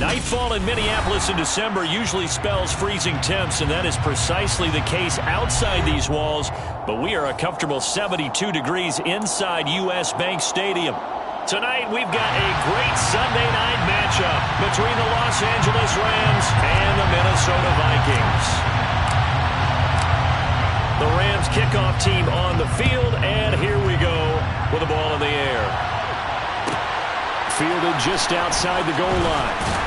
Nightfall in Minneapolis in December usually spells freezing temps, and that is precisely the case outside these walls. But we are a comfortable 72 degrees inside U.S. Bank Stadium. Tonight, we've got a great Sunday night matchup between the Los Angeles Rams and the Minnesota Vikings. The Rams kickoff team on the field, and here we go with the ball in the air. Fielded just outside the goal line.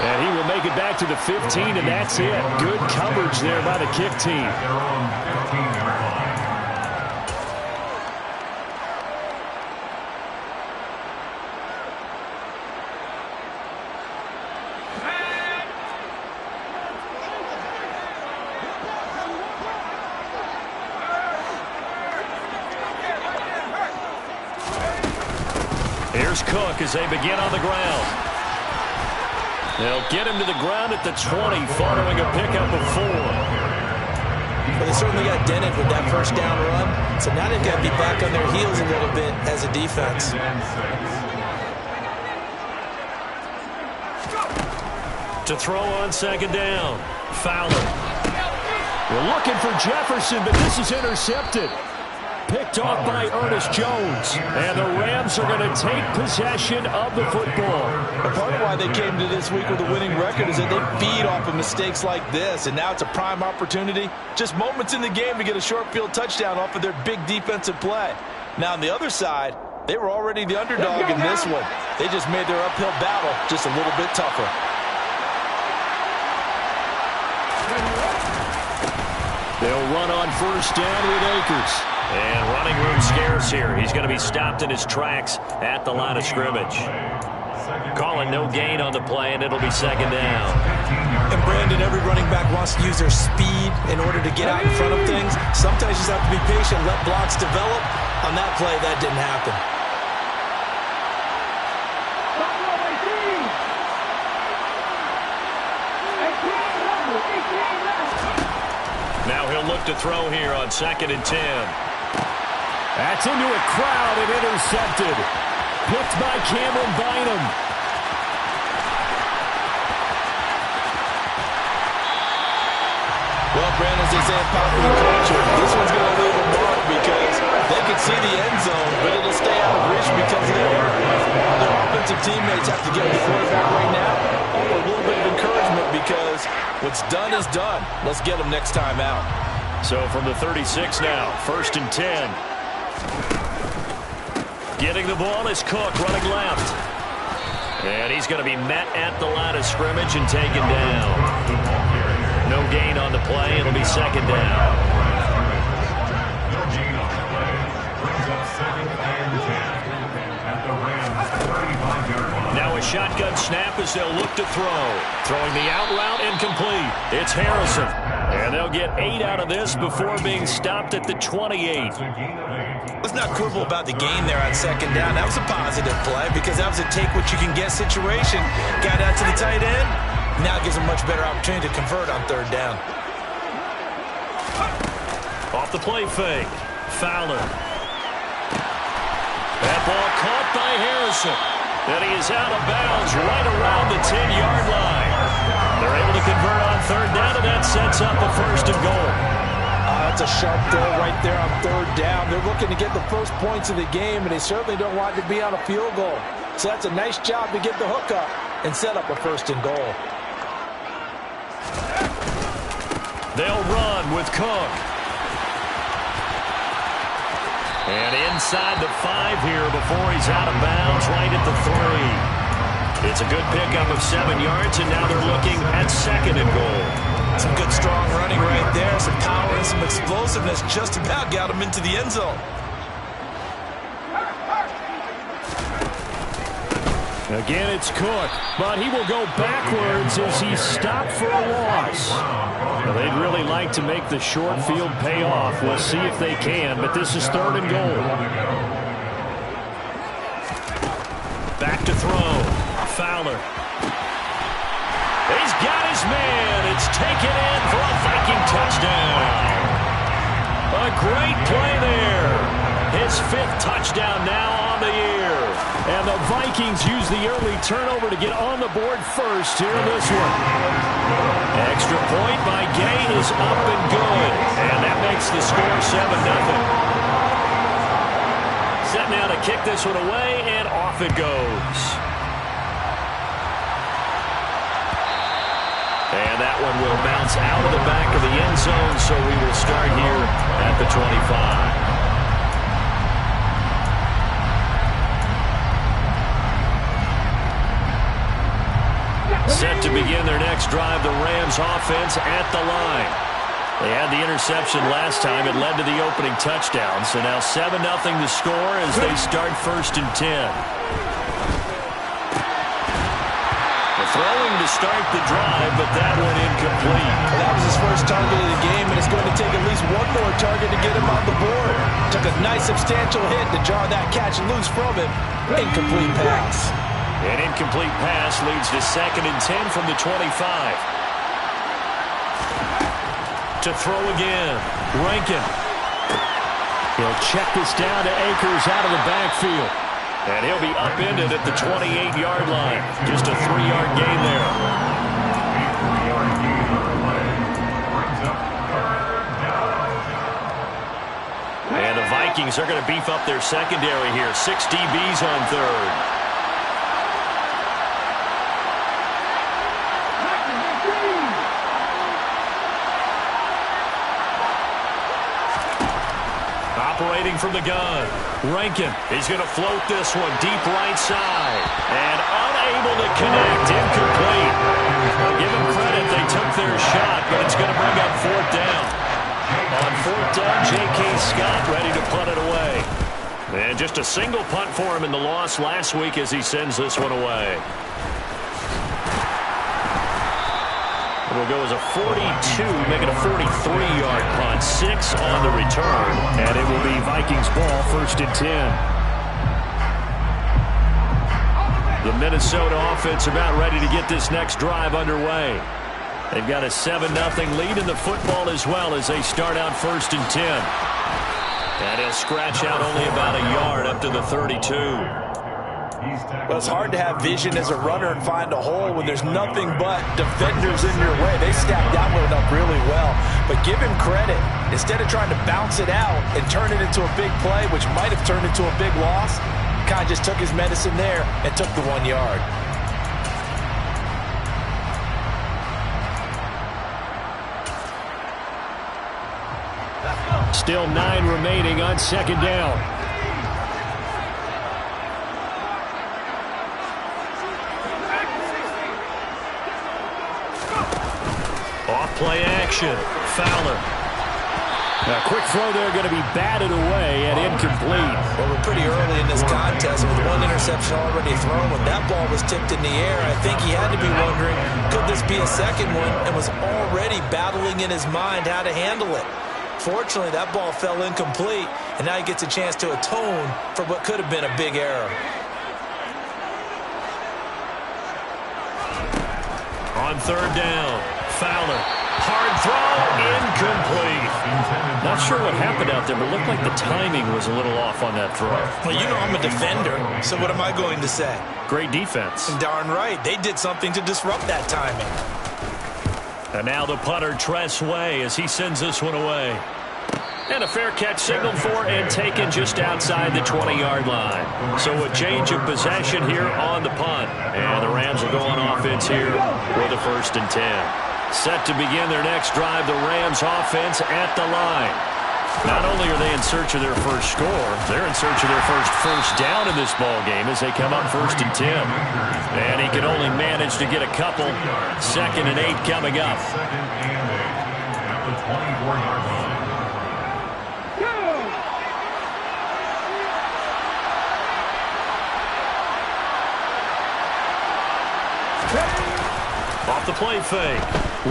And he will make it back to the 15, and that's it. Good coverage there by the kick team. Here's Cook as they begin on the ground. They'll get him to the ground at the 20 following a pickup of 4. Well, they certainly got dented with that first down run, so now they've got to be back on their heels a little bit as a defense. To throw on second down, Fowler. We're looking for Jefferson, but this is intercepted. Picked off by Ernest Jones. And the Rams are going to take possession of the football. And part of why they came to this week with a winning record is that they feed off of mistakes like this. And now it's a prime opportunity. Just moments in the game to get a short field touchdown off of their big defensive play. Now on the other side, they were already the underdog in this one. They just made their uphill battle just a little bit tougher. They'll run on first down with Akers. And running room scarce here. He's going to be stopped in his tracks at the line of scrimmage. Calling no gain on the play, and it'll be second down. And Brandon, every running back wants to use their speed in order to get out in front of things. Sometimes you just have to be patient, let blocks develop. On that play, that didn't happen. Now he'll look to throw here on 2nd and 10. That's into a crowd and intercepted. Picked by Cameron Bynum. Well, Brandon, as they say in popular culture, this one's going to leave a mark because they can see the end zone, but it'll stay out of reach because of their error. Their offensive teammates have to get the quarterback right now. Offer a little bit of encouragement because what's done is done. Let's get them next time out. So from the 36 now, 1st and 10. Getting the ball is Cook running left. And he's going to be met at the line of scrimmage and taken down. No gain on the play. It'll be second down. Now a shotgun snap as they'll look to throw. Throwing the out route incomplete. It's Harrison. And they'll get 8 out of this before being stopped at the 28. Let's not quibble about the gain there on second down. That was a positive play because that was a take-what-you-can-get situation. Got out to the tight end. Now it gives them a much better opportunity to convert on 3rd down. Off the play fake. Fowler. That ball caught by Harrison. And he is out of bounds right around the 10-yard line. They're able to convert on 3rd down, and that sets up a 1st and goal. That's a sharp throw right there on 3rd down. They're looking to get the first points of the game, and they certainly don't want it to be on a field goal. So that's a nice job to get the hook up and set up a 1st and goal. They'll run with Cook. And inside the 5 here before he's out of bounds right at the 3. It's a good pickup of 7 yards, and now they're looking at 2nd and goal. Some good strong running right there, some power and some explosiveness just about got him into the end zone. Again, it's Cook, but he will go backwards as he's stopped for a loss. Well, they'd really like to make the short field pay off. We'll see if they can, but this is 3rd and goal. Back to throw. Fowler. He's got his man. It's taken in for a Viking touchdown. A great play there. His 5th touchdown now on the year. And the Vikings use the early turnover to get on the board first here in this one. Extra point by Gay is up and good. And that makes the score 7-0. Set now to kick this one away, and off it goes. And that one will bounce out of the back of the end zone, so we will start here at the 25. Set to begin their next drive, the Rams offense at the line. They had the interception last time. It led to the opening touchdown. So now 7-0 to score as they start 1st and 10. Throwing to start the drive, but that one incomplete. Well, that was his first target of the game, and it's going to take at least one more target to get him on the board. Took a nice substantial hit to jar that catch loose from him. Incomplete pass. An incomplete pass leads to 2nd and 10 from the 25. To throw again, Rankin. He'll check this down to Akers out of the backfield. And he'll be upended at the 28-yard line. Just a 3-yard gain there. And the Vikings are going to beef up their secondary here. 6 DBs on 3rd. Operating from the gun, Rankin. He's going to float this one deep right side. And unable to connect, incomplete. I'll give them credit, they took their shot, but it's going to bring up 4th down. On 4th down, J.K. Scott ready to punt it away. And just a single punt for him in the loss last week as he sends this one away. It'll go as a 42, make it a 43-yard punt. 6 on the return, and it will be Vikings ball 1st and 10. The Minnesota offense about ready to get this next drive underway. They've got a 7-0 lead in the football as well as they start out 1st and 10. And he'll scratch out only about a yard up to the 32. Well, it's hard to have vision as a runner and find a hole when there's nothing but defenders in your way. They stacked that one up really well. But give him credit. Instead of trying to bounce it out and turn it into a big play, which might have turned into a big loss, kind of just took his medicine there and took the 1 yard. Still 9 remaining on 2nd down. Off-play action. Fowler. A quick throw there going to be batted away and incomplete. Well, we're pretty early in this contest with 1 interception already thrown. When that ball was tipped in the air, I think he had to be wondering, could this be a second one, and was already battling in his mind how to handle it. Fortunately, that ball fell incomplete, and now he gets a chance to atone for what could have been a big error. On 3rd down, Fowler. Hard throw, incomplete. Not sure what happened out there, but it looked like the timing was a little off on that throw. Well, you know I'm a defender, so what am I going to say? Great defense. Darn right. They did something to disrupt that timing. And now the punter, Tress Way, as he sends this one away. And a fair catch signaled for and taken just outside the 20-yard line. So a change of possession here on the punt. And the Rams will go on offense here for the 1st and 10. Set to begin their next drive, the Rams offense at the line. Not only are they in search of their first score, they're in search of their first down in this ball game as they come up 1st and 10. And he can only manage to get a couple. 2nd and 8 coming up. Off the play fake.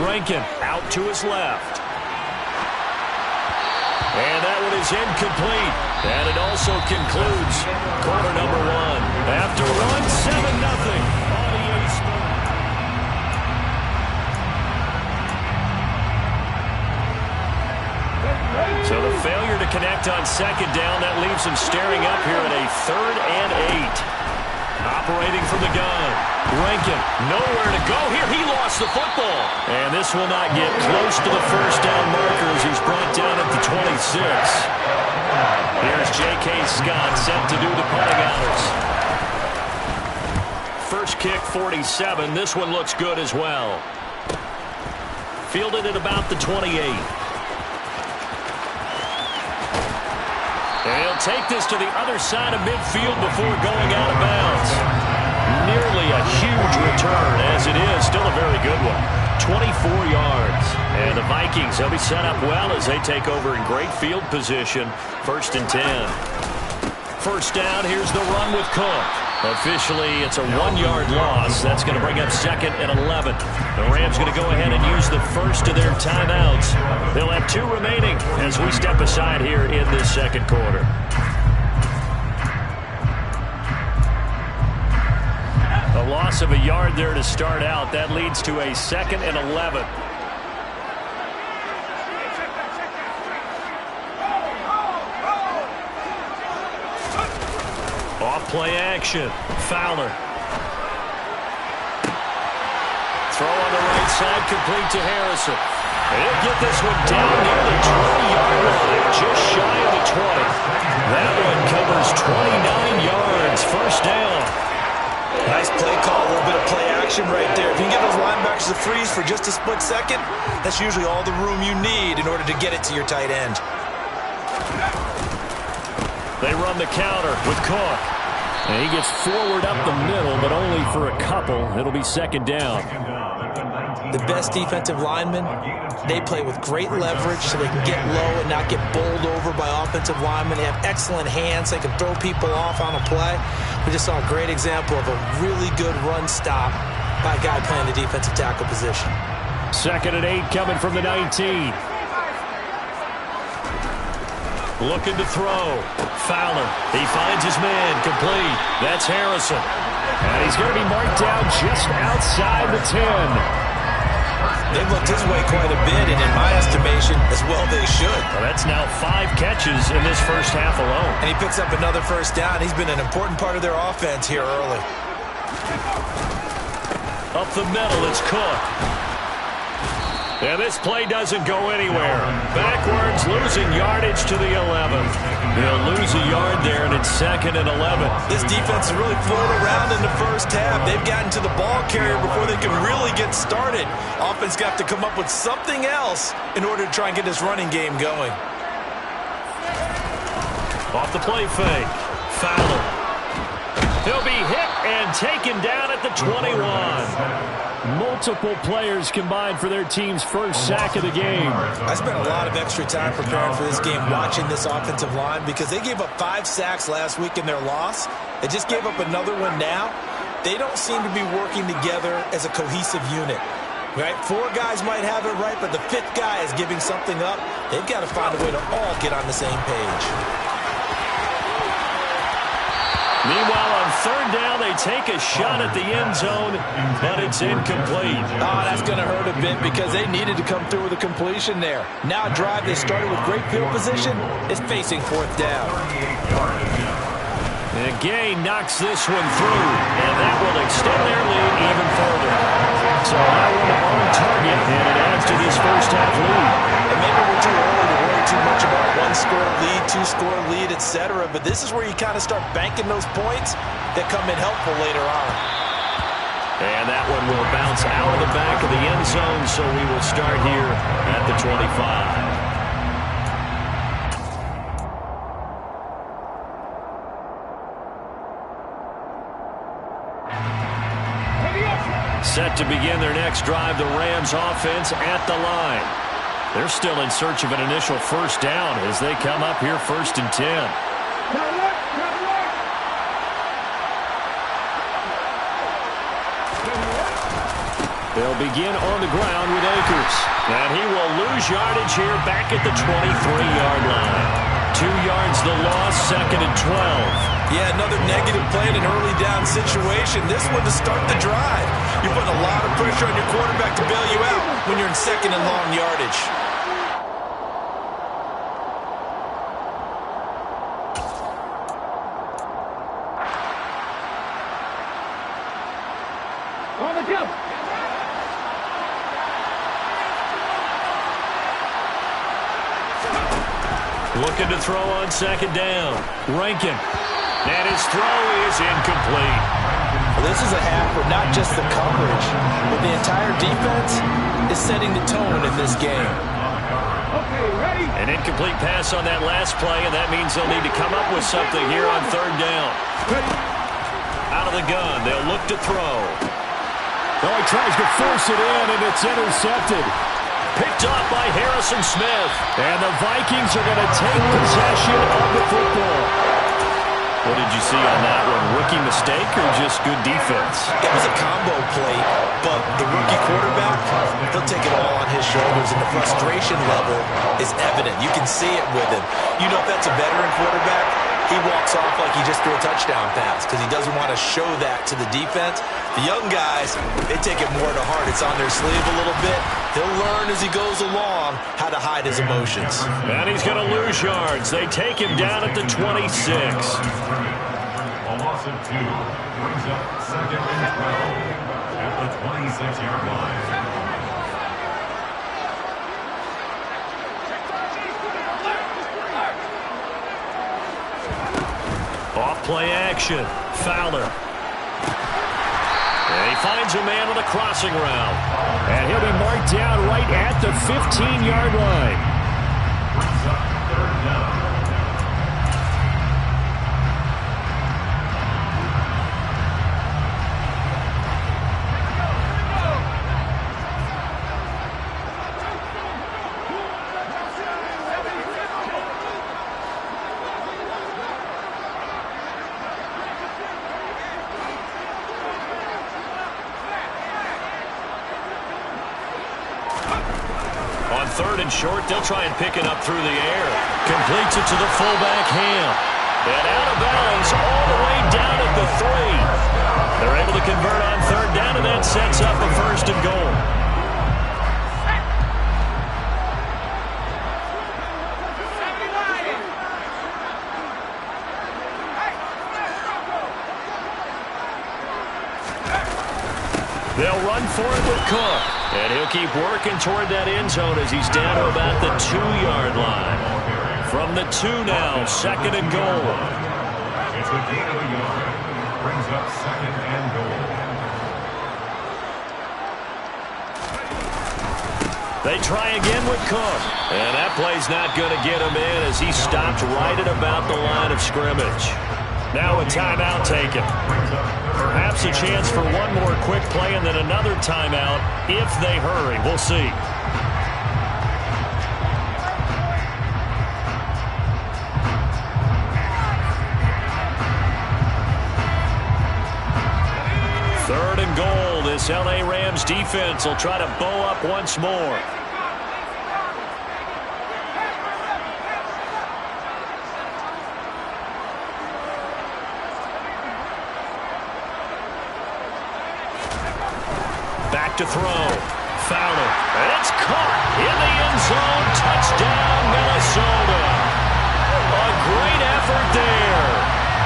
Rankin out to his left. And that one is incomplete. And it also concludes quarter number 1. After one, 7-0 on EA Sports. So the failure to connect on 2nd down, that leaves him staring up here at a 3rd and 8. Operating from the gun. Rankin, nowhere to go here. He lost the football. And this will not get close to the first down markers. He's brought down at the 26. Here's J.K. Scott set to do the punting honors. First kick, 47. This one looks good as well. Fielded at about the 28. And he'll take this to the other side of midfield before going out of bounds. Nearly a huge return, as it is. Still a very good one. 24 yards. And the Vikings, they'll be set up well as they take over in great field position. 1st and 10. First down, here's the run with Cook. Officially, it's a 1-yard loss. That's going to bring up 2nd and 11. The Rams going to go ahead and use the first of their timeouts. They'll have 2 remaining as we step aside here in this second quarter. A loss of a yard there to start out. That leads to a 2nd and 11. Off-play action. Fowler. Throw on the right side, complete to Harrison. And he'll get this one down near the 20-yard line, just shy of the 20. That one covers 29 yards. First down. Nice play call, a little bit of play action right there. If you can get those linebackers to freeze for just a split second, that's usually all the room you need in order to get it to your tight end. They run the counter with Cook. And he gets forward up the middle, but only for a couple. It'll be 2nd down. The best defensive linemen, they play with great leverage so they can get low and not get bowled over by offensive linemen. They have excellent hands. They can throw people off on a play. We just saw a great example of a really good run stop by a guy playing the defensive tackle position. 2nd and 8 coming from the 19. Looking to throw. Fowler. He finds his man. Complete. That's Harrison. And he's going to be marked down just outside the 10. They've looked his way quite a bit, and in my estimation, as well they should. Well, that's now 5 catches in this first half alone. And he picks up another first down. He's been an important part of their offense here early. Up the middle, it's Cook. And this play doesn't go anywhere. Backwards, losing yardage to the 11. They'll lose a yard there, and it's 2nd and 11. This defense is really floating around in the first half. They've gotten to the ball carrier before they can really get started. Offense got to come up with something else in order to try and get this running game going. Off the play fake. Fowler. He'll be hit and taken down at the 21. Multiple players combined for their team's first sack of the game. I spent a lot of extra time preparing for this game watching this offensive line because they gave up 5 sacks last week in their loss. They just gave up another one now. They don't seem to be working together as a cohesive unit. Right? 4 guys might have it right, but the 5th guy is giving something up. They've got to find a way to all get on the same page. Meanwhile, on 3rd down, they take a shot at the end zone, but it's incomplete. Oh, that's going to hurt a bit because they needed to come through with a completion there. Now a drive they started with great field position is facing 4th down. And Gay knocks this one through, and that will extend their lead even further. So that one on target, and it adds to this first half lead. And maybe we're too early to worry too much about 1-score lead, 2-score lead, etc. But this is where you kind of start banking those points that come in helpful later on. And that one will bounce out of the back of the end zone, so we will start here at the 25. Set to begin their next drive, the Rams offense at the line. They're still in search of an initial first down as they come up here 1st and 10. They'll begin on the ground with Akers. And he will lose yardage here back at the 23-yard line. 2 yards the loss, 2nd and 12. Yeah, another negative play in an early down situation. This one to start the drive. You're putting a lot of pressure on your quarterback to bail you out when you're in 2nd and long yardage. Looking to throw on second down. Rankin. And his throw is incomplete. Well, this is a half where not just the coverage, but the entire defense is setting the tone in this game. An incomplete pass on that last play, and that means they'll need to come up with something here on third down. Out of the gun, they'll look to throw. Oh, he tries to force it in, and it's intercepted. Picked off by Harrison Smith. And the Vikings are going to take possession of the football. What did you see on that one? Rookie mistake or just good defense? It was a combo play, but the rookie quarterback, he'll take it all on his shoulders, and the frustration level is evident. You can see it with him. You know if that's a veteran quarterback, he walks off like he just threw a touchdown pass because he doesn't want to show that to the defense. The young guys, they take it more to heart. It's on their sleeve a little bit. He'll learn as he goes along how to hide his emotions. And he's going to lose yards. They take him down at the 26. A loss of 2 brings up second and 12 at the 26-yard line. Off-play action. Fowler. And he finds a man on the crossing route. And he'll be marked down right at the 15-yard line. Brings up third down. Third and short, they'll try and pick it up through the air. Completes it to the fullback, Ham. And out of bounds all the way down at the 3. They're able to convert on third down, and that sets up a first and goal. They'll run for it with Cook. And he'll keep working toward that end zone as he's down to about the 2-yard line. From the 2 now, second and goal. It's a gain of a yard. Brings up second and goal. They try again with Cook. And that play's not going to get him in as he stopped right at about the line of scrimmage. Now a timeout taken. Perhaps a chance for one more quick play and then another timeout if they hurry. We'll see. Third and goal. This LA Rams defense will try to bow up once more. To throw. Fowler. And it's caught in the end zone. Touchdown, Minnesota. A great effort there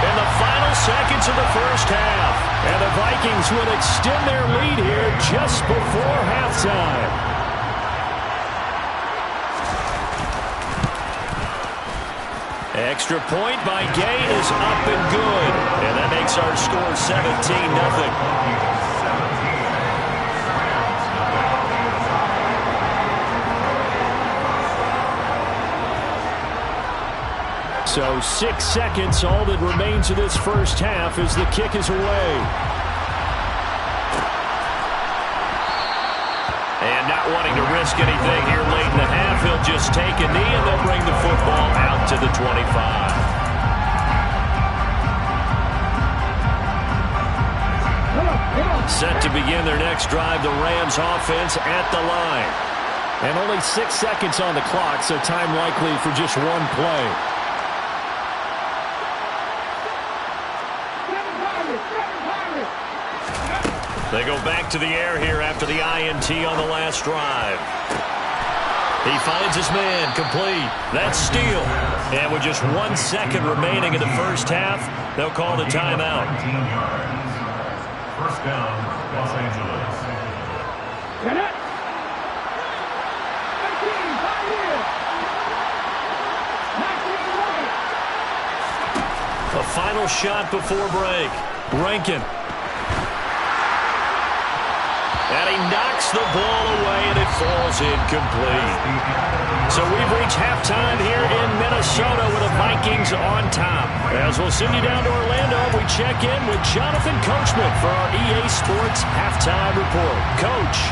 in the final seconds of the first half. And the Vikings will extend their lead here just before halftime. Extra point by Gay is up and good. And that makes our score 17-0. So 6 seconds, all that remains of this first half as the kick is away. And not wanting to risk anything here late in the half, he'll just take a knee and they'll bring the football out to the 25. Set to begin their next drive, the Rams offense at the line. And only 6 seconds on the clock, so time likely for just one play. They go back to the air here after the INT on the last drive. He finds his man, complete. That's steal. And with just 1 second remaining in the first half, they'll call the timeout. 19 yards. First down, Los Angeles. Get it! final shot before break. Rankin. And he knocks the ball away, and it falls incomplete. So we've reached halftime here in Minnesota with the Vikings on top. As we'll send you down to Orlando, we check in with Jonathan Coachman for our EA Sports Halftime Report. Coach.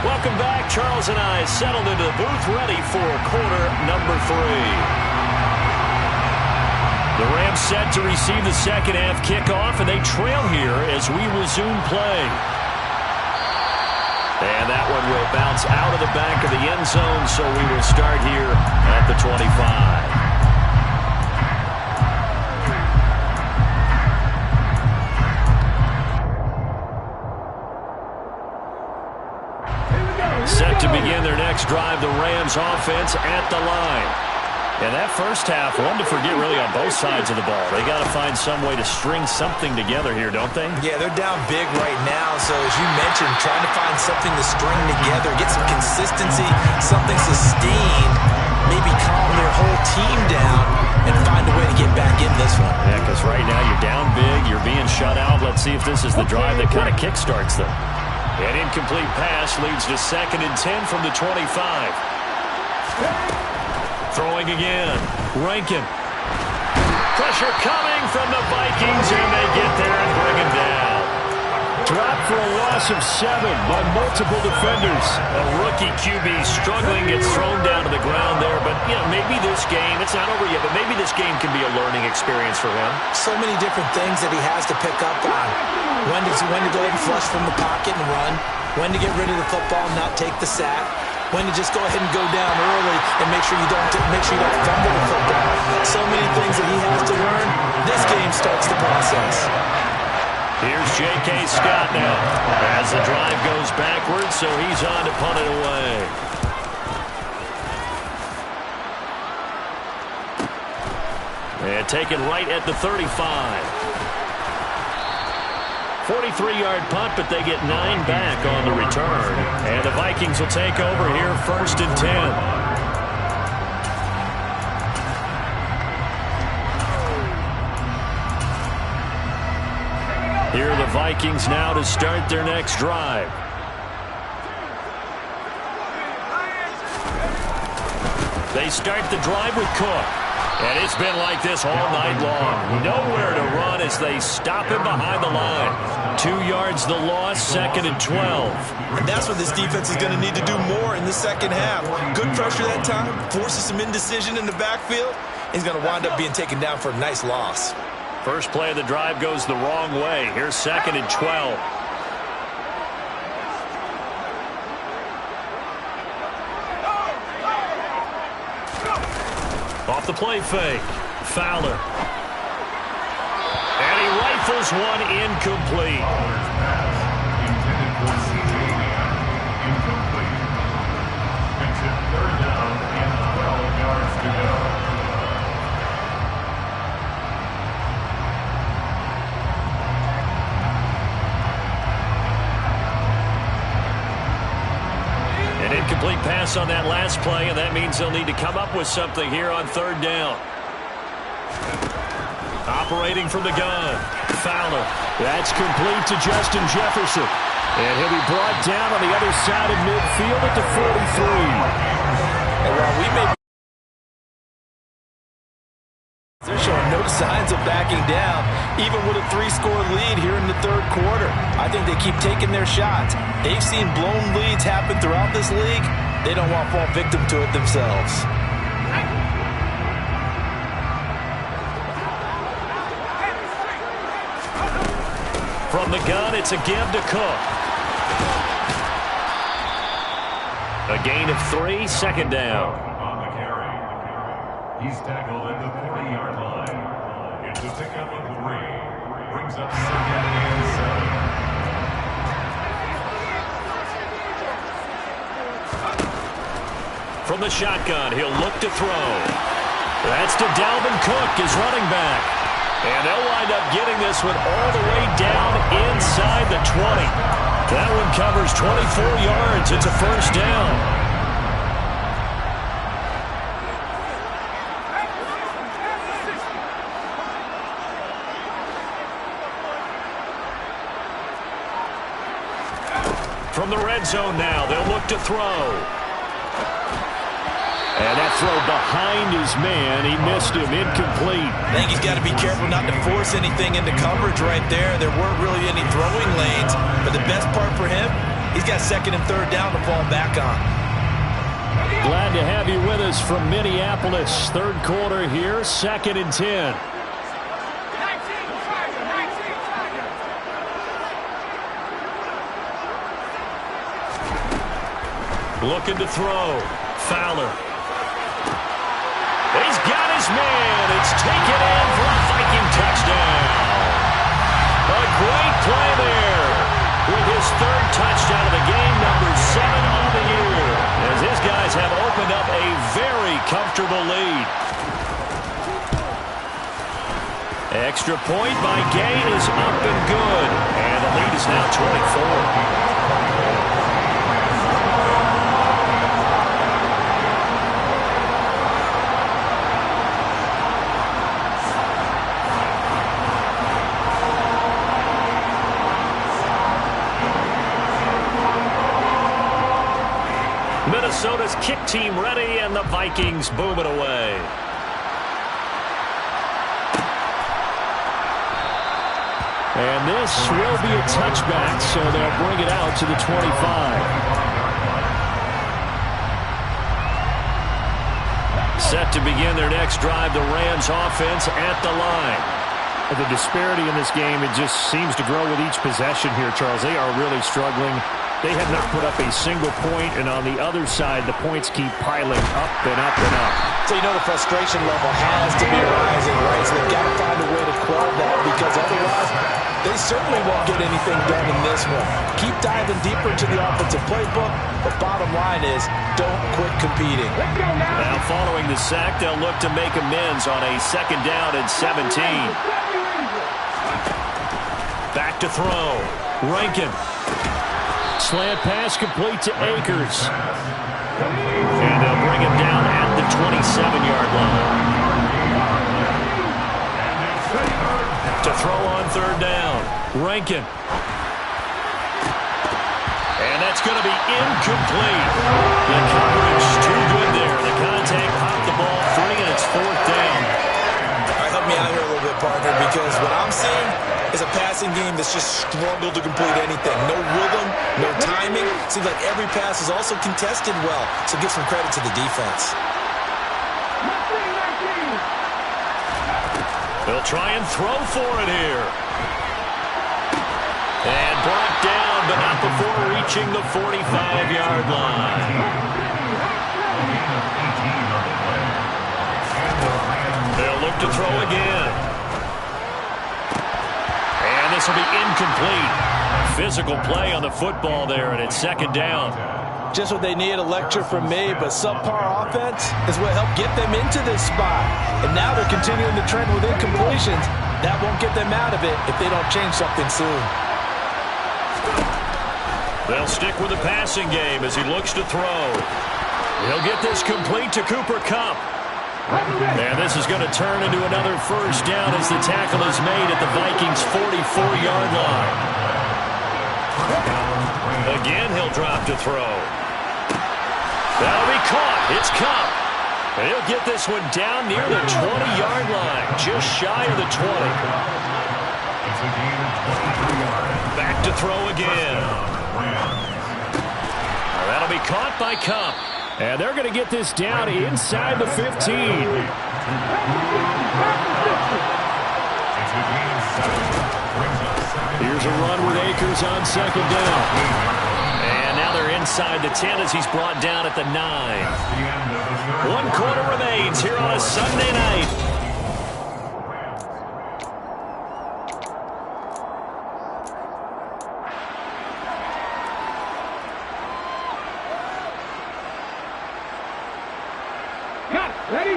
Welcome back. Charles and I settled into the booth ready for quarter number 3. The Rams set to receive the second half kickoff, and they trail here as we resume play. And that one will bounce out of the back of the end zone, so we will start here at the 25. Set to begin their next drive, the Rams offense at the line. And that first half, one to forget really on both sides of the ball. They got to find some way to string something together here, don't they? Yeah, they're down big right now. So as you mentioned, trying to find something to string together, get some consistency, something sustained, maybe calm their whole team down and find a way to get back in this one. Yeah, because right now you're down big, you're being shut out. Let's see if this is the drive that kind of kickstarts them. An incomplete pass leads to 2nd and 10 from the 25. Throwing again. Rankin. Pressure coming from the Vikings, and they get there and bring him down. Dropped for a loss of 7 by multiple defenders. A rookie QB struggling, gets thrown down to the ground there. But, you know, maybe this game, it's not over yet, but maybe this game can be a learning experience for him. So many different things that he has to pick up on. When to go ahead and flush from the pocket and run. When to get rid of the football and not take the sack. When to just go ahead and go down early and make sure you don't fumble the football. So many things that he has to learn. This game starts the process. Here's J.K. Scott now as the drive goes backwards, so he's on to punt it away. And taken right at the 35. 43-yard punt, but they get 9 back on the return. And the Vikings will take over here 1st and 10. Here are the Vikings now to start their next drive. They start the drive with Cook. And it's been like this all night long. Nowhere to run as they stop him behind the line. 2 yards the loss, 2nd and 12. And that's what this defense is going to need to do more in the second half. Good pressure that time, forces some indecision in the backfield. He's going to wind up being taken down for a nice loss. First play of the drive goes the wrong way. Here's 2nd and 12. Off the play fake. Fowler. And he rifles one incomplete. Intended for C.J. Incomplete. Makes it 3rd down and 12 yards to go. An incomplete pass on that last play, and that means they'll need to come up with something here on 3rd down. Operating from the gun. Fowler. That's complete to Justin Jefferson. And he'll be brought down on the other side of midfield at the 43. And while we may they're showing no signs of backing down, even with a 3-score lead here in the 3rd quarter. I think they keep taking their shots. They've seen blown leads happen throughout this league. They don't want to fall victim to it themselves. From the gun, it's a give to Cook. A gain of 3, 2nd down. On the carry. He's tackled at the 40-yard line. It's a pickup of 3. Brings up 2nd and 7. From the shotgun, he'll look to throw. That's to Dalvin Cook, his running back. And they'll wind up getting this one all the way down inside the 20. That one covers 24 yards. It's a 1st down. From the red zone now, they'll look to throw. And that throw behind his man, he missed him, incomplete. I think he's got to be careful not to force anything into coverage right there. There weren't really any throwing lanes, but the best part for him, he's got second and third down to fall back on. Glad to have you with us from Minneapolis. Third quarter here, 2nd and 10. Looking to throw. Fowler. He's got his man. It's taken in for a Viking touchdown. A great play there with his 3rd touchdown of the game, number 7 on the year, as his guys have opened up a very comfortable lead. Extra point by Gay is up and good, and the lead is now 24. Minnesota's kick team ready, and the Vikings boom it away. And this will be a touchback, so they'll bring it out to the 25. Set to begin their next drive, the Rams offense at the line. The disparity in this game, it just seems to grow with each possession here, Charles. They are really struggling. They have not put up a single point, and on the other side, the points keep piling up and up and up. So you know the frustration level has to be rising, right? So they've got to find a way to quell that, because otherwise they certainly won't get anything done in this one. Keep diving deeper into the offensive playbook, but bottom line is don't quit competing. Now following the sack, they'll look to make amends on a 2nd down and 17. Back to throw. Rankin. Slant pass complete to Akers. And they'll bring him down at the 27-yard line. To throw on 3rd down. Rankin. And that's going to be incomplete. The coverage too good there. The contact popped the ball free, and it's 4th down. All right, help me out here a little bit, partner, because what I'm seeing is a passing game that's just struggled to complete anything. No rhythm, no timing. Seems like every pass is also contested well, so give some credit to the defense. They'll try and throw for it here. And brought down, but not before reaching the 45-yard line. They'll look to throw again. And this will be incomplete. Physical play on the football there, and it's 2nd down. Just what they need, a lecture from me, but subpar offense is what helped get them into this spot. And now they're continuing the trend with incompletions. That won't get them out of it if they don't change something soon. They'll stick with the passing game as he looks to throw. He'll get this complete to Cooper Kupp. And this is going to turn into another 1st down as the tackle is made at the Vikings' 44-yard line. Again, he'll drop to throw. That'll be caught. It's Kupp. And he'll get this one down near the 20-yard line, just shy of the 20. Back to throw again. That'll be caught by Kupp. And they're going to get this down inside the 15. Here's a run with Akers on 2nd down. And now they're inside the 10 as he's brought down at the 9. 1 quarter remains here on a Sunday night. Ready?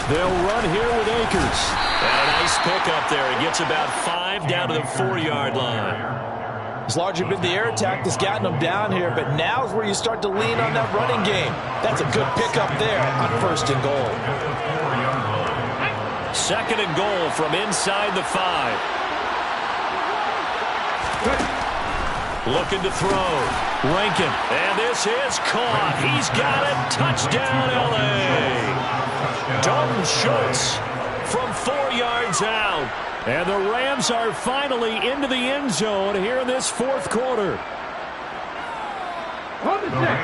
They'll run here with Akers. And a nice pickup there. He gets about 5 down to the 4-yard line. It's largely been the air attack that's gotten them down here, but now's where you start to lean on that running game. That's a good pickup there on 1st and goal. 2nd and goal from inside the 5. Looking to throw. Rankin. And this is caught. He's got it. Touchdown, L.A. Dalton Schultz from 4 yards out. And the Rams are finally into the end zone here in this 4th quarter.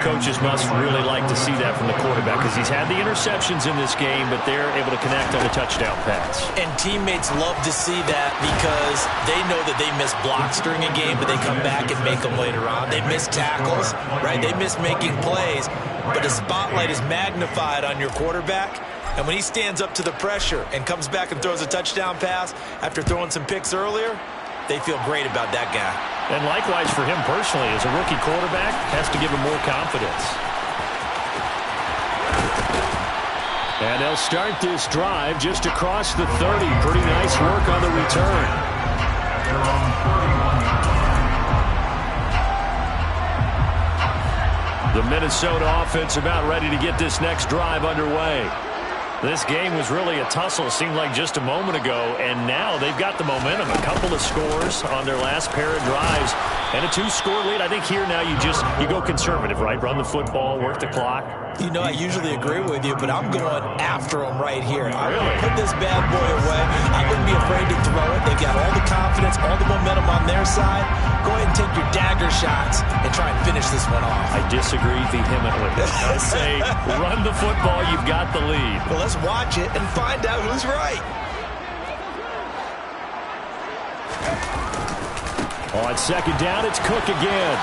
Coaches must really like to see that from the quarterback because he's had the interceptions in this game, but they're able to connect on the touchdown pass. And teammates love to see that because they know that they miss blocks during a game, but they come back and make them later on. They miss tackles, right? They miss making plays, but the spotlight is magnified on your quarterback. And when he stands up to the pressure and comes back and throws a touchdown pass after throwing some picks earlier, they feel great about that guy. And likewise for him personally, as a rookie quarterback, has to give him more confidence. And they'll start this drive just across the 30. Pretty nice work on the return. The Minnesota offense about ready to get this next drive underway. This game was really a tussle, seemed like just a moment ago, and now they've got the momentum. A couple of scores on their last pair of drives, and a 2-score lead. I think here now you go conservative, right? Run the football, work the clock. You know, I usually agree with you, but I'm going after them right here. I want to put this bad boy away. I wouldn't be afraid to throw it. They've got all the confidence, all the momentum on their side. Go ahead and take your dagger shots and try and finish this one off. I disagree vehemently. I say run the football. You've got the lead. Well, let's watch it and find out who's right. On 2nd down, it's Cook again.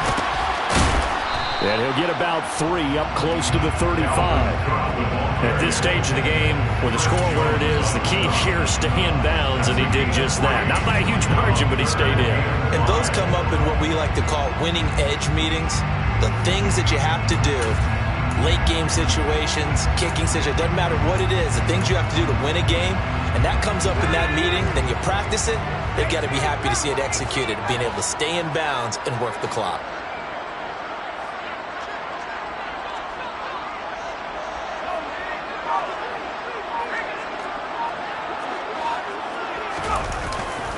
And he'll get about 3 up close to the 35. At this stage of the game, with the score where it is, the key here is stay in bounds, and he did just that. Not by a huge margin, but he stayed in. And those come up in what we like to call winning edge meetings. The things that you have to do, late game situations, kicking situations, doesn't matter what it is, the things you have to do to win a game, and that comes up in that meeting, then you practice it, they've got to be happy to see it executed, being able to stay in bounds and work the clock.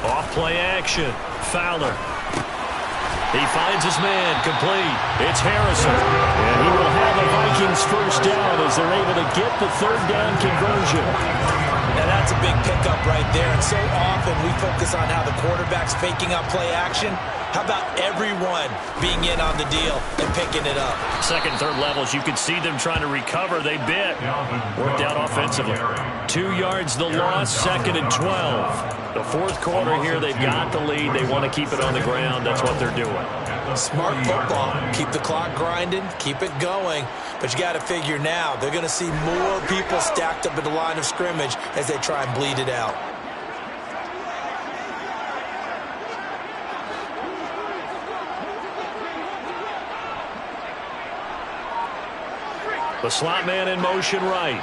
Off-play action. Fowler. He finds his man. Complete. It's Harrison. And he will have the Vikings 1st down as they're able to get the 3rd down conversion. Now that's a big pickup right there. And so often we focus on how the quarterback's faking out play action. How about everyone being in on the deal and picking it up? 2nd, 3rd levels, you could see them trying to recover. They bit. Worked out offensively. 2 yards the loss, 2nd and 12. The 4th quarter here, they've got the lead. They want to keep it on the ground. That's what they're doing. Smart football. Keep the clock grinding. Keep it going. But you got to figure now, they're going to see more people stacked up at the line of scrimmage as they try and bleed it out. The slot man in motion right.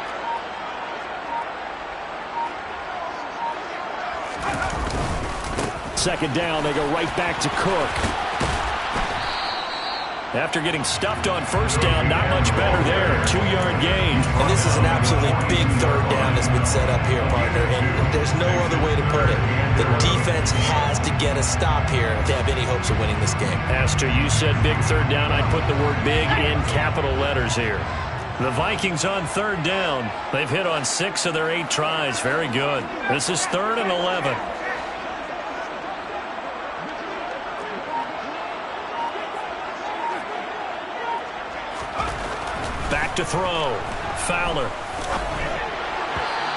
Second down, they go right back to Cook. After getting stuffed on 1st down, not much better there. 2-yard gain. And this is an absolutely big 3rd down that's been set up here, partner, and there's no other way to put it. The defense has to get a stop here if they have any hopes of winning this game. Pastor, you said big 3rd down. I'd put the word big in capital letters here. The Vikings on 3rd down. They've hit on 6 of their 8 tries. Very good. This is 3rd and 11. Back to throw. Fowler.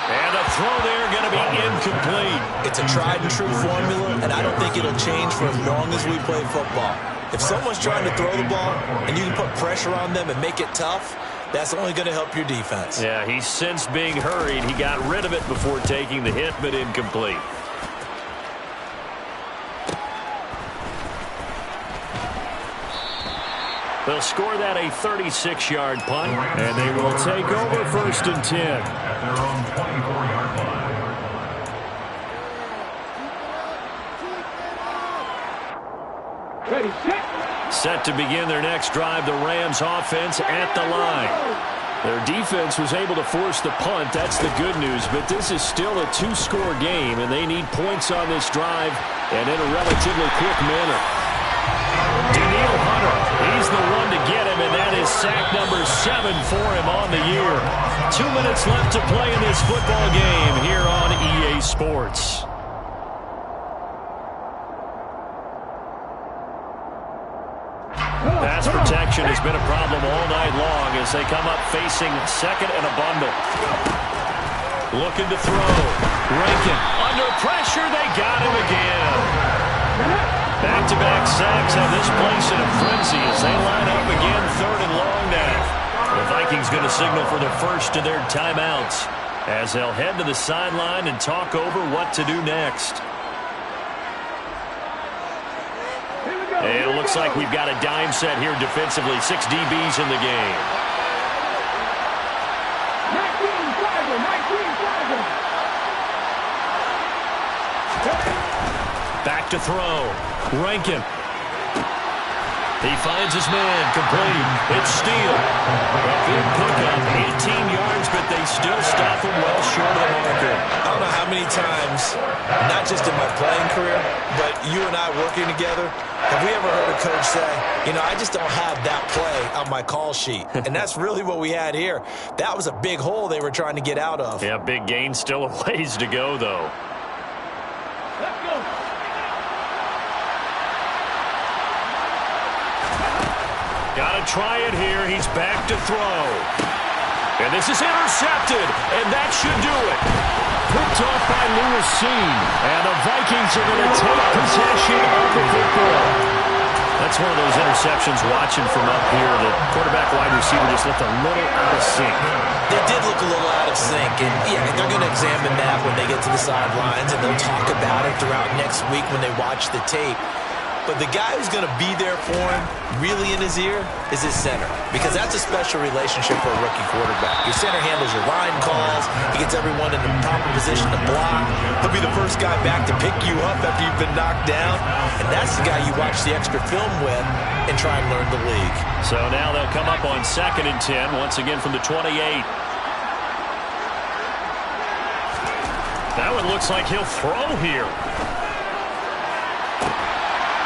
And a throw there going to be incomplete. It's a tried and true formula, and I don't think it'll change for as long as we play football. If someone's trying to throw the ball and you can put pressure on them and make it tough, that's only going to help your defense. Yeah, he sensed being hurried. He got rid of it before taking the hit, but incomplete. They'll score that a 36-yard punt, and they will take over 1st and 10. At their own 24-yard line. Ready. Set to begin their next drive, the Rams offense at the line. Their defense was able to force the punt. That's the good news. But this is still a two-score game, and they need points on this drive and in a relatively quick manner. Danielle Hunter, he's the one to get him, and that is sack number 7 for him on the year. 2 minutes left to play in this football game here on EA Sports. Pass protection has been a problem all night long as they come up facing second and a bundle. Looking to throw. Rankin under pressure. They got him again. Back-to-back sacks have this place in a frenzy as they line up again, third and long now. The Vikings going to signal for their first of their timeouts as they'll head to the sideline and talk over what to do next. And it looks like we've got a dime set here defensively. 6 DBs in the game. Back to throw. Rankin. He finds his man. Complete. It's Steele. A big pickup. 18 yards, but they still stop him well short of the marker. I don't know how many times, not just in my playing career, but you and I working together, have we ever heard a coach say, you know, I just don't have that play on my call sheet. And that's really what we had here. That was a big hole they were trying to get out of. Yeah, big gain. Still a ways to go, though. Let's go. Got to try it here. He's back to throw. And this is intercepted, and that should do it. Picked off by Lewis Seen, and the Vikings are going to take possession of the football. That's one of those interceptions watching from up here. The quarterback wide receiver just looked a little out of sync. They did look a little out of sync, and yeah, they're going to examine that when they get to the sidelines, and they'll talk about it throughout next week when they watch the tape. But the guy who's going to be there for him, really in his ear, is his center. Because that's a special relationship for a rookie quarterback. Your center handles your line calls. He gets everyone in the proper position to block. He'll be the first guy back to pick you up after you've been knocked down. And that's the guy you watch the extra film with and try and learn the league. So now they'll come up on 2nd and 10, once again from the 28. That one looks like he'll throw here.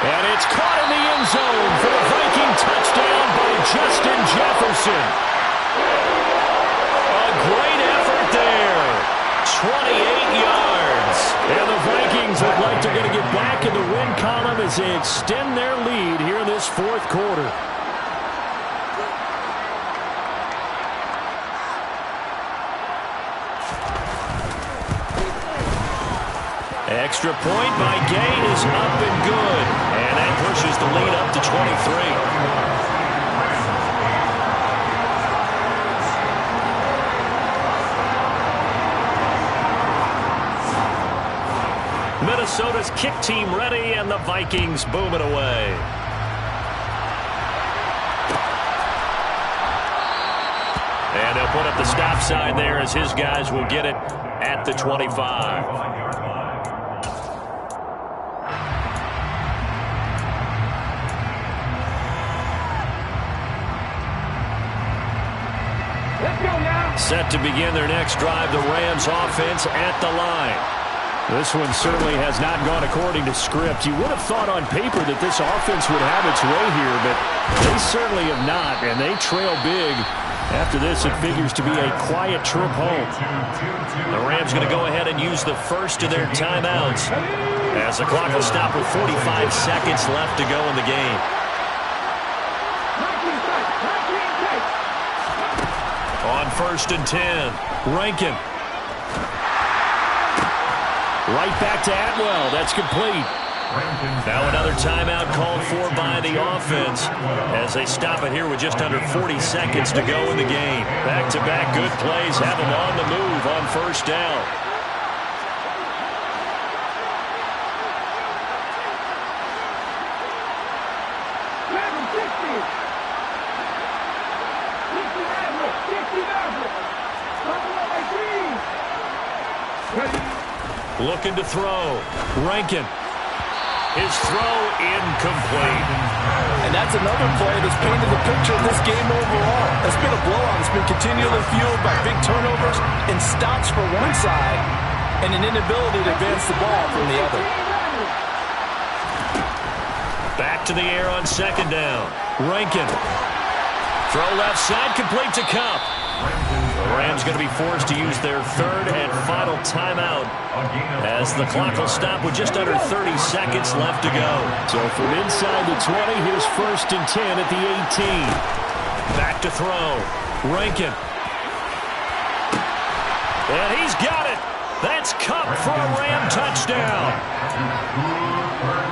And it's caught in the end zone for the Viking touchdown by Justin Jefferson. A great effort there. 28 yards. And the Vikings look like they're going to get back in the win column as they extend their lead here in this fourth quarter. Extra point by Gay is up and good. And that pushes the lead up to 23. Minnesota's kick team ready, and the Vikings boom it away. And they'll put up the stop sign there as his guys will get it at the 25. Set to begin their next drive, the Rams offense at the line. This one certainly has not gone according to script. You would have thought on paper that this offense would have its way here, but they certainly have not, and they trail big. After this, it figures to be a quiet trip home. The Rams going to go ahead and use the first of their timeouts as the clock will stop with 45 seconds left to go in the game. On 1st and 10, Rankin. Right back to Atwell. That's complete. Now another timeout called for by the offense as they stop it here with just under 40 seconds to go in the game. Back-to-back good plays have them on the move on 1st down. Looking to throw. Rankin. His throw incomplete. And that's another play that's painted the picture of this game overall. It's been a blowout. It's been continually fueled by big turnovers and stops for one side and an inability to advance the ball from the other. Back to the air on second down. Rankin. Throw left side, complete to Cup. The Rams going to be forced to use their third and final timeout as the clock will stop with just under 30 seconds left to go. So from inside the 20, here's 1st and 10 at the 18. Back to throw. Rankin. And he's got it. That's Cup for a Ram touchdown.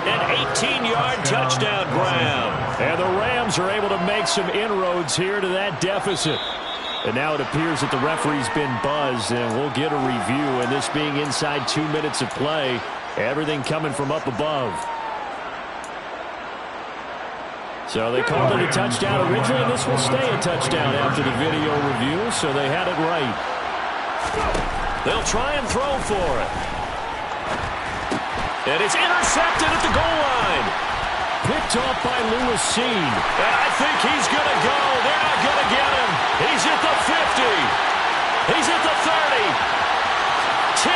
An 18-yard touchdown grab. And the Rams are able to make some inroads here to that deficit. And now it appears that the referee's been buzzed, and we'll get a review. And this being inside 2 minutes of play, everything coming from up above. So they called it a touchdown originally, and this will stay a touchdown after the video review, so they had it right. They'll try and throw for it. And it's intercepted at the goal line. Picked off by Lewis Seen. And I think he's going to go. They're not going to get him. He's at the 50. He's at the 30. 10.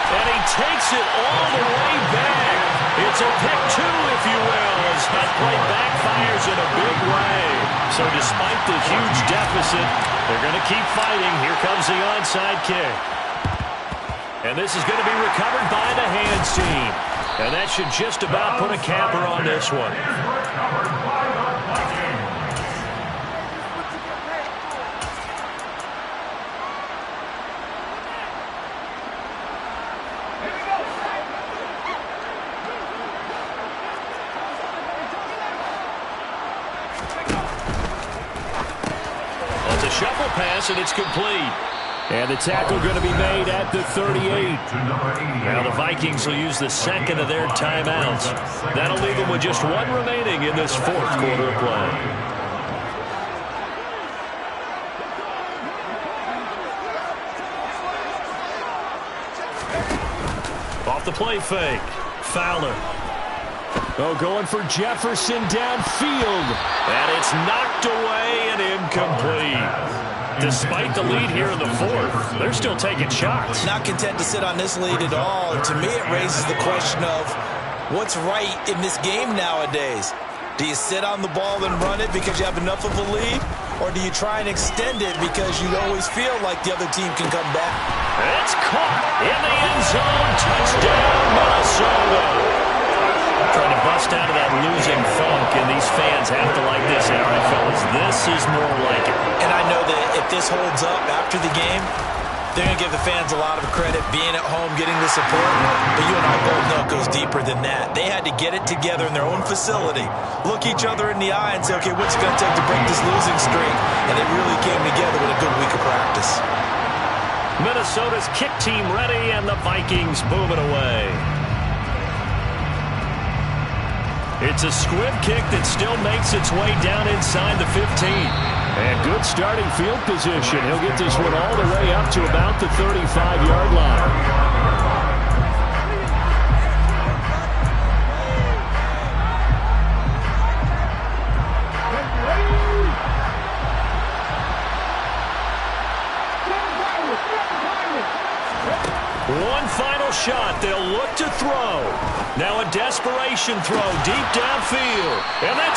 And he takes it all the way back. It's a pick two, if you will, as that play backfires in a big way. So despite the huge deficit, they're going to keep fighting. Here comes the onside kick. And this is going to be recovered by the hands team. And that should just about put a capper on this one. That's a shuffle pass, and it's complete. And the tackle going to be made at the 38. Now the Vikings will use the second of their timeouts. That'll leave them with just one remaining in this fourth quarter of play. Off the play fake. Fowler. Oh, going for Jefferson downfield. And it's knocked away and incomplete. Despite the lead here in the fourth, they're still taking shots. Not content to sit on this lead at all. To me, it raises the question of what's right in this game nowadays. Do you sit on the ball and run it because you have enough of a lead? Or do you try and extend it because you always feel like the other team can come back? It's caught in the end zone. Touchdown, Minnesota. Trying to bust out of that losing funk, and these fans have to like this. All right, fellas, this is more like it. And I know that if this holds up after the game, they're going to give the fans a lot of credit being at home, getting the support. But you and I both know it goes deeper than that. They had to get it together in their own facility, look each other in the eye and say, okay, what's it going to take to break this losing streak? And it really came together with a good week of practice. Minnesota's kick team ready, and the Vikings move it away. It's a squib kick that still makes its way down inside the 15. And good starting field position. He'll get this one all the way up to about the 35-yard line. One final shot. They'll look to throw. Now a desperation throw deep downfield. And that's